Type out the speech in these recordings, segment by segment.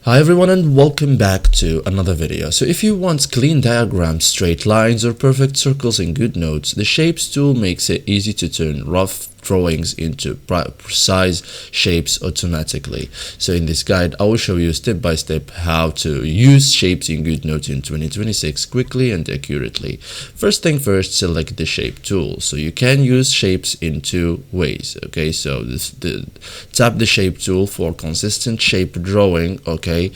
Hi everyone and welcome back to another video. So if you want clean diagrams, straight lines or perfect circles in Goodnotes, the Shapes tool makes it easy to turn rough drawings into precise shapes automatically. So in this guide I will show you step by step how to use shapes in Goodnotes in 2026 quickly and accurately. First thing first, select the shape tool. So you can use shapes in two ways. Okay, so tap the shape tool for consistent shape drawing. Okay,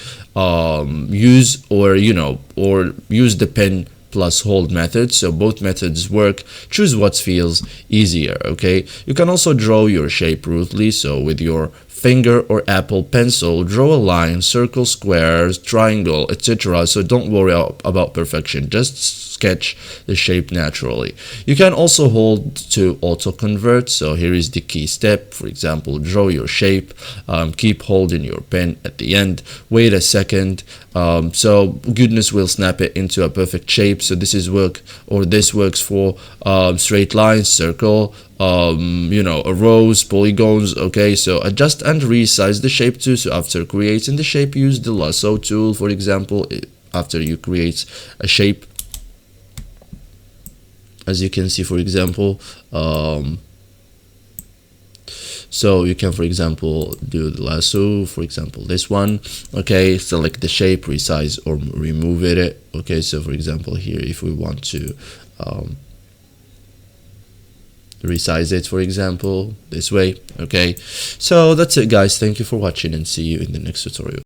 use or use the pen plus hold method. So both methods work. Choose what feels easier. Okay, you can also draw your shape rudely, so with your finger or Apple pencil, draw a line, circle, squares, triangle, etc. So don't worry about perfection, just sketch the shape naturally. You can also hold to auto convert. So here is the key step. For example, draw your shape, keep holding your pen at the end, wait a second, so Goodnotes will snap it into a perfect shape. So this works for straight lines, circle, arrows, polygons. Okay, so adjust and resize the shape too. So after creating the shape, use the lasso tool. For example, after you create a shape, as you can see, for example, so you can, for example, do the lasso, for example this one. Okay, select the shape, resize or remove it. Okay, so for example here, if we want to resize it, for example this way. Okay, so that's it guys, thank you for watching and see you in the next tutorial.